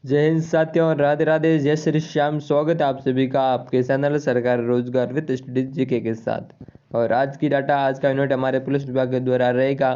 जय हिंद साथियों, राधे राधे, जय श्री श्याम। स्वागत है आप सभी का आपके चैनल सरकार रोजगार विद स्टडीज जीके के साथ। और आज की डाटा, आज का यूनिट हमारे पुलिस विभाग के द्वारा रहेगा,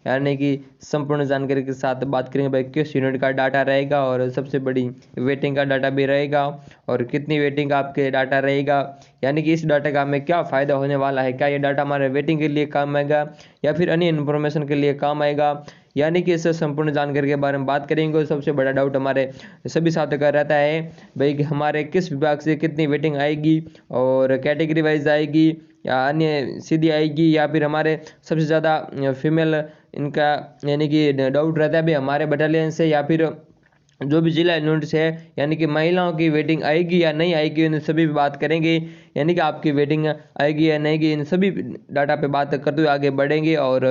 यानी कि संपूर्ण जानकारी के साथ बात करेंगे भाई किस यूनिट का डाटा रहेगा और सबसे बड़ी वेटिंग का डाटा भी रहेगा और कितनी वेटिंग का आपके डाटा रहेगा, यानी कि इस डाटा का हमें क्या फ़ायदा होने वाला है। क्या ये डाटा हमारे वेटिंग के लिए काम आएगा या फिर अन्य इन्फॉर्मेशन के लिए काम आएगा, यानी कि इस संपूर्ण जानकारी के बारे में बात करेंगे। सबसे बड़ा डाउट हमारे सभी साथियों का रहता है भाई कि हमारे किस विभाग से कितनी वेटिंग आएगी और कैटेगरी वाइज आएगी या अन्य सीधी आएगी, या फिर हमारे सबसे ज़्यादा फीमेल इनका यानी कि डाउट रहता है भाई हमारे बटालियन से या फिर जो भी जिला यूनिट है, यानी कि महिलाओं की वेटिंग आएगी या नहीं आएगी, इन सभी पे बात करेंगे। यानी कि आपकी वेटिंग आएगी या नहीं आएगी, इन सभी डाटा पे बात करते हुए आगे बढ़ेंगे। और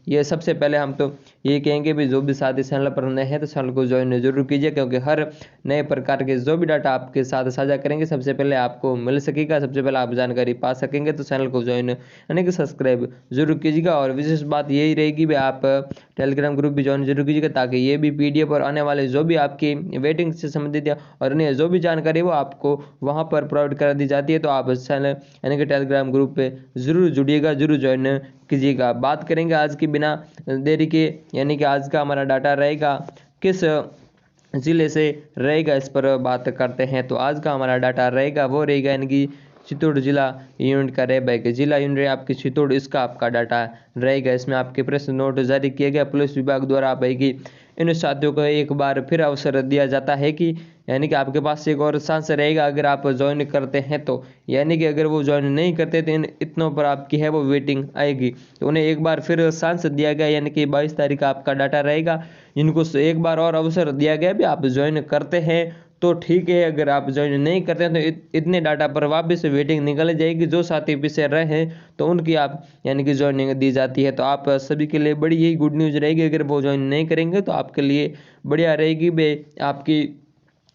ये सबसे पहले हम तो ये कहेंगे भी जो भी साथी चैनल पर नए हैं तो चैनल को ज्वाइन जरूर कीजिए, क्योंकि हर नए प्रकार के जो भी डाटा आपके साथ साझा करेंगे सबसे पहले आपको मिल सकेगा, सबसे पहले आप जानकारी पा सकेंगे। तो चैनल को ज्वाइन यानी कि सब्सक्राइब जरूर कीजिएगा। और विशेष बात यही रहेगी भी आप टेलीग्राम ग्रुप भी ज्वाइन जरूर कीजिएगा, ताकि ये भी पीडीएफ और आने वाले जो भी आपकी वेटिंग से संबंधित और अन्य जो भी जानकारी वो आपको वहाँ पर प्रोवाइड करा दी जाती है। तो आप चैनल यानी कि टेलीग्राम ग्रुप पे जरूर जुड़िएगा, जरूर ज्वाइन कीजिएगा। बात करेंगे आज की बिना देरी के, यानी कि आज का हमारा डाटा रहेगा किस जिले से रहेगा, इस पर बात करते हैं। तो आज का हमारा डाटा रहेगा वो रहेगा यानी कि चित्तौड़ जिला यूनिट का रहेगा कि जिला यूनिट आपकी चित्तौड़, इसका आपका डाटा रहेगा। इसमें आपके प्रश्न नोट जारी किया गया पुलिस विभाग द्वारा। आप कि इन साथियों को एक बार फिर अवसर दिया जाता है कि यानी कि आपके पास एक और चांस रहेगा अगर आप ज्वाइन करते हैं तो, यानी कि अगर वो ज्वाइन नहीं करते तो इन इतनों पर आपकी है वो वेटिंग आएगी। तो उन्हें एक बार फिर चांस दिया गया, यानी कि 22 तारीख का आपका डाटा रहेगा। इनको एक बार और अवसर दिया गया भी आप ज्वाइन करते हैं तो ठीक है, अगर आप ज्वाइन नहीं करते हैं तो इतने डाटा पर वापस वेटिंग निकल जाएगी। जो साथी पीछे रहे हैं तो उनकी आप यानी कि ज्वाइनिंग दी जाती है। तो आप सभी के लिए बड़ी यही गुड न्यूज़ रहेगी, अगर वो ज्वाइन नहीं करेंगे तो आपके लिए बढ़िया रहेगी बे, आपकी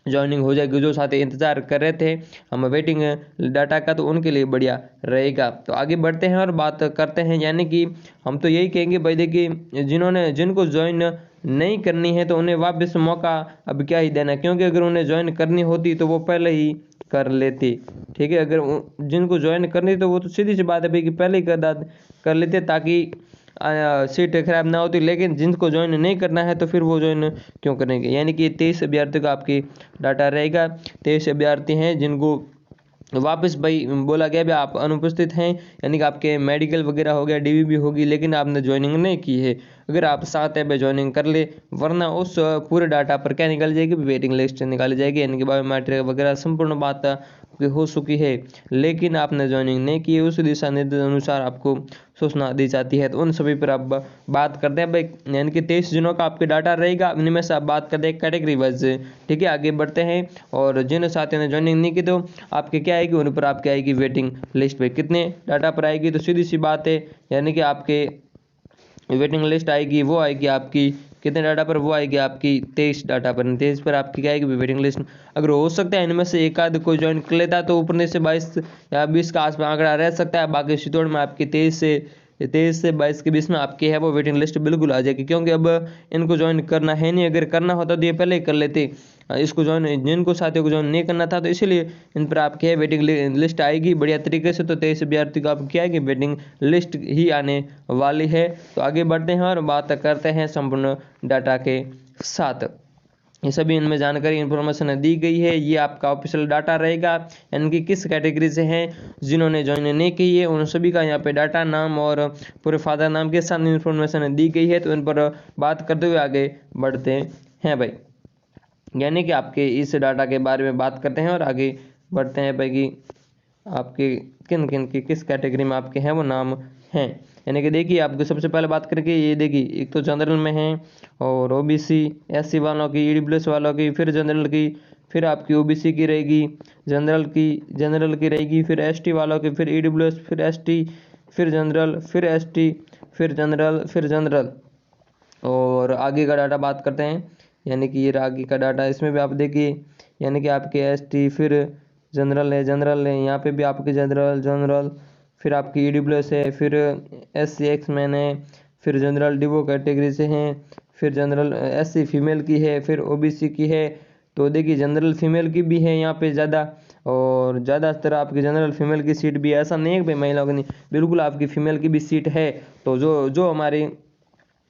ज्वाइनिंग हो जाएगी। जो साथी इंतजार कर रहे थे हम वेटिंग डाटा का, तो उनके लिए बढ़िया रहेगा। तो आगे बढ़ते हैं और बात करते हैं, यानी कि हम तो यही कहेंगे भाई देखिए जिनको ज्वाइन नहीं करनी है तो उन्हें वापस मौका अब क्या ही देना, क्योंकि अगर उन्हें ज्वाइन करनी होती तो वो पहले ही कर लेती। ठीक है, अगर जिनको ज्वाइन करनी तो वो तो सीधी सी बात है भाई कि पहले ही कर लेते, ताकि सीट खराब ना होती। लेकिन जिनको ज्वाइन नहीं करना है तो फिर वो ज्वाइन क्यों करेंगे। यानी कि 23 अभ्यर्थी का आपकी डाटा रहेगा। 23 अभ्यर्थी हैं जिनको वापस भाई बोला गया भी आप अनुपस्थित हैं, यानी कि आपके मेडिकल वगैरह हो गया, डीवीबी होगी, लेकिन आपने ज्वाइनिंग नहीं की है। अगर आप साथ है भाई ज्वाइनिंग कर ले, वरना उस पूरे डाटा पर क्या निकल जाएगी, वेटिंग लिस्ट निकाली जाएगी, यानी कि बायोमेट्रिक वगैरह संपूर्ण बात हो चुकी है, लेकिन आपने ज्वाइनिंग नहीं की है। उस दिशा निर्देश अनुसार आपको सूचना दी जाती है। तो उन सभी पर आप बात करते हैं भाई, यानी कि 23 दिनों का आपके डाटा रहेगा। इनमें से आप बात करते हैं कैटेगरी वाइज। ठीक है, आगे बढ़ते हैं। और जिन साथियों ने ज्वाइनिंग नहीं की तो आपके क्या आएगी, उन पर आपके आएगी वेटिंग लिस्ट पे कितने डाटा पर आएगी। तो सीधी सी बात है, यानी कि आपके वेटिंग लिस्ट आएगी वो आएगी आपकी कितने डाटा पर, वो आएगी आपकी 23 डाटा पर। 23 पर आपकी क्या आएगी वेटिंग लिस्ट। अगर हो सकता है इनमें से एक आध कोई ज्वाइन कर लेता है तो ऊपर से 22 या 20 का आसपास आंकड़ा रह सकता है। बाकी चित्तौड़ में आपकी 23 से 22 के बीच में आपकी है वो वेटिंग लिस्ट बिल्कुल आ जाएगी, क्योंकि अब इनको ज्वाइन करना है नहीं। अगर करना होता तो ये पहले ही कर लेते। इसको ज्वाइन जिनको साथियों को ज्वाइन नहीं करना था तो इसीलिए इन पर आपकी है वेटिंग लिस्ट आएगी बढ़िया तरीके से। तो 23 अभ्यर्थी को आप क्या है कि वेटिंग लिस्ट ही आने वाली है। तो आगे बढ़ते हैं और बात करते हैं संपूर्ण डाटा के साथ। ये सभी इनमें जानकारी इन्फॉर्मेशन दी गई है। ये आपका ऑफिशियल डाटा रहेगा, यानी कि किस कैटेगरी से हैं जिन्होंने ज्वाइन नहीं की है उन सभी का यहाँ पे डाटा, नाम और पूरे फादर नाम के साथ इन्फॉर्मेशन दी गई है। तो इन पर बात करते हुए आगे बढ़ते हैं भाई, यानी कि आपके इस डाटा के बारे में बात करते हैं और आगे बढ़ते हैं भाई कि आपके किन किन की किस कैटेगरी में आपके हैं वो नाम हैं। यानी कि देखिए आपको सबसे पहले बात करेंगे, ये देखिए एक तो जनरल में है और ओबीसी एससी वालों की, ईडब्ल्यूएस वालों की, फिर जनरल की, फिर आपकी ओबीसी की रहेगी, जनरल की रहेगी, फिर एसटी वालों की, फिर ईडब्ल्यूएस, फिर एसटी, फिर जनरल, फिर एसटी, फिर जनरल, फिर जनरल। और आगे का डाटा बात करते हैं, यानी कि ये आगे का डाटा, इसमें भी आप देखिए यानी कि आपके एसटी, फिर जनरल है यहाँ पे भी आपके जनरल, फिर आपकी ईडब्ल्यूएस है, फिर एससी एक्समैन है, फिर जनरल डिवो कैटेगरी से हैं, फिर जनरल एससी फीमेल की है, फिर ओबीसी की है, तो देखिए जनरल फीमेल की भी है यहाँ पे ज़्यादा, और ज़्यादातर आपकी जनरल फीमेल की सीट भी है। ऐसा नहीं है कि भाई महिलाओं की नहीं, बिल्कुल आपकी फीमेल की भी सीट है। तो जो जो हमारी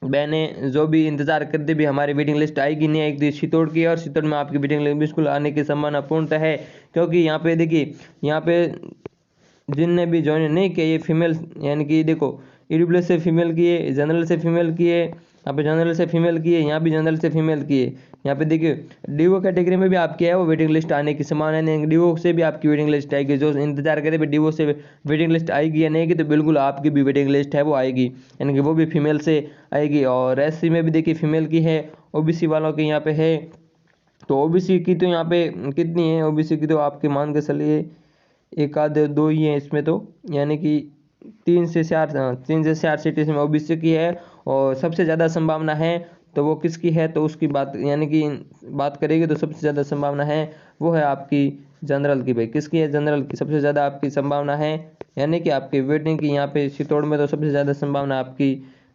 बहनें जो भी इंतजार करते भी हमारी वेटिंग लिस्ट आएगी नहीं आएगी, चित्तौड़ की, और चित्तौड़ में आपकी वेटिंग लिस्ट बिल्कुल आने की संभावना पूर्णतः है। क्योंकि यहाँ पे देखिए, यहाँ पे जिनने भी ज्वाइन नहीं किया, ये फीमेल यानी कि देखो EWS से फीमेल की है, जनरल से फीमेल की है, यहाँ पे जनरल से फीमेल की है, यहाँ भी जनरल से फीमेल की है। यहाँ पे देखिए डीओ कैटेगरी में भी आपकी है वो वेटिंग लिस्ट आने की संभावना नहीं, डीओ से भी आपकी वेटिंग लिस्ट आएगी। जो इंतजार करे भी डीओ से वेटिंग लिस्ट आएगी या नहीं आएगी, तो बिल्कुल आपकी भी वेटिंग लिस्ट है वो आएगी, यानी कि वो भी फीमेल से आएगी। और SC में भी देखिए फीमेल की है, OBC वालों की यहाँ पे है। तो OBC की तो यहाँ पे कितनी है, OBC की तो आपके मान के चलिए एक आधे दो ही है इसमें, तो यानी कि 3 से 4 सीट इसमें OBC की है। और सबसे ज़्यादा संभावना है तो वो किसकी है, तो उसकी बात यानी कि बात करेगी तो सबसे ज़्यादा संभावना है वो है आपकी जनरल की। भाई किसकी है, जनरल की सबसे ज़्यादा आपकी संभावना है, यानी कि आपकी वेटिंग की यहाँ पे चित्तौड़ में तो सबसे ज़्यादा संभावना आपकी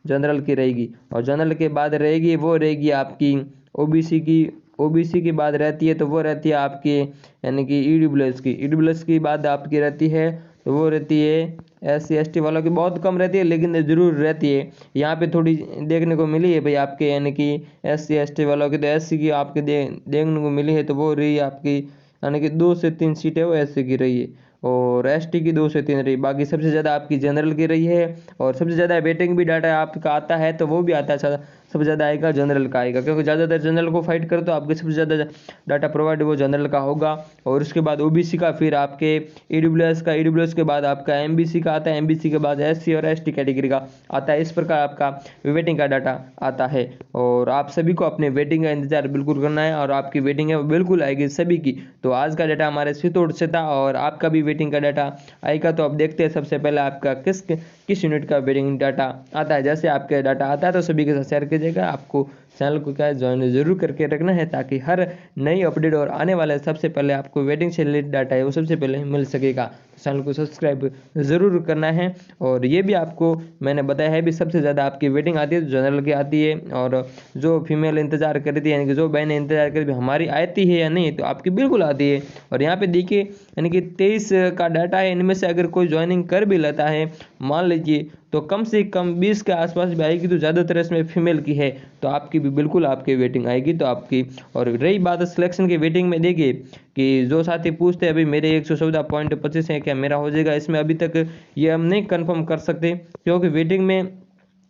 जनरल की रहेगी। और जनरल के बाद रहेगी वो रहेगी आपकी OBC की। OBC की बात रहती है तो वो रहती है आपकी यानी कि EWS की। EWS की बात आपकी रहती है तो वो रहती है SC ST वालों की बहुत कम रहती है, लेकिन ज़रूर रहती है। यहाँ पे थोड़ी देखने को मिली है भाई आपके यानी कि SC ST वालों की, तो SC की आपके देखने को मिली है, तो वो रही आपकी यानी कि 2 से 3 सीटें वो SC की रही है, और ST की 2 से 3 रही। बाकी सबसे ज़्यादा आपकी जनरल की रही है। और सबसे ज़्यादा वेटिंग भी डाटा आपका आता है तो वो भी आता है सबसे ज़्यादा आएगा जनरल का आएगा, क्योंकि ज़्यादातर जनरल को फाइट करो तो आपके सबसे ज़्यादा डाटा प्रोवाइड वो जनरल का होगा। और उसके बाद OBC का, फिर आपके EWS का, EWS के बाद आपका MBC का आता है, MBC के बाद SC और ST कैटेगरी का आता है। इस प्रकार आपका वेटिंग का डाटा आता है। और आप सभी को अपने वेटिंग का इंतजार बिल्कुल करना है, और आपकी वेटिंग है वो बिल्कुल आएगी सभी की। तो आज का डाटा हमारे चित्तौड़ से था, और आपका भी वेटिंग का डाटा आएगा। तो अब देखते हैं सबसे पहले आपका किस यूनिट का वेटिंग डाटा आता है। जैसे आपके डाटा आता है तो सभी के साथ शेयर कीजिएगा। आपको चैनल को क्या ज्वाइन जरूर करके रखना है, ताकि हर नई अपडेट और आने वाले सबसे पहले आपको वेटिंग से रिलेटेड डाटा है वो सबसे पहले मिल सकेगा। चैनल को सब्सक्राइब ज़रूर करना है। और ये भी आपको मैंने बताया है भी, सबसे ज़्यादा आपकी वेटिंग आती है तो जनरल की आती है। और जो फीमेल इंतजार कर रही थी यानी कि जो बहनें इंतजार कर रही हमारी आती है या नहीं, तो आपकी बिल्कुल आती है। और यहाँ पे देखिए यानी कि 23 का डाटा है, इनमें से अगर कोई ज्वाइनिंग कर भी लेता है मान लीजिए, तो कम से कम 20 के आसपास भी आएगी। तो ज़्यादातर इसमें फीमेल की है, तो आपकी भी बिल्कुल आपकी वेटिंग आएगी। तो आपकी, और रही बात सिलेक्शन की वेटिंग में, देखिए कि जो साथी पूछते हैं अभी मेरे 114.25 है क्या मेरा हो जाएगा, इसमें अभी तक ये हम नहीं कंफर्म कर सकते, क्योंकि वेटिंग में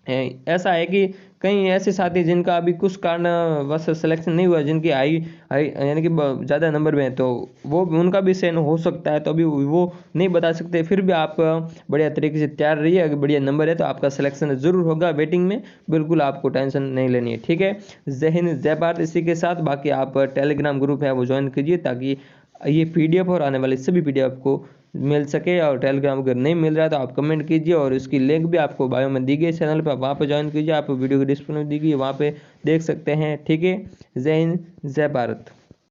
ऐसा है कि कई ऐसे साथी जिनका अभी कुछ कारण बस सिलेक्शन नहीं हुआ, जिनकी हाई यानी कि ज़्यादा नंबर में है, तो वो उनका भी चयन हो सकता है। तो अभी वो नहीं बता सकते। फिर भी आप बढ़िया तरीके से तैयार रहिए, अगर बढ़िया नंबर है तो आपका सिलेक्शन जरूर होगा वेटिंग में, बिल्कुल आपको टेंशन नहीं लेनी है। ठीक है, जय हिंद जय भारत। इसी के साथ बाकी आप टेलीग्राम ग्रुप है वो ज्वाइन कीजिए, ताकि ये PDF और आने वाले सभी PDF को मिल सके। और टेलीग्राम अगर नहीं मिल रहा है तो आप कमेंट कीजिए, और इसकी लिंक भी आपको बायो में दी गई चैनल पर, वहाँ पर ज्वाइन कीजिए। आप वीडियो की डिस्क्रिप्शन में दी गई, वहाँ पे देख सकते हैं। ठीक है, जय हिंद जय भारत।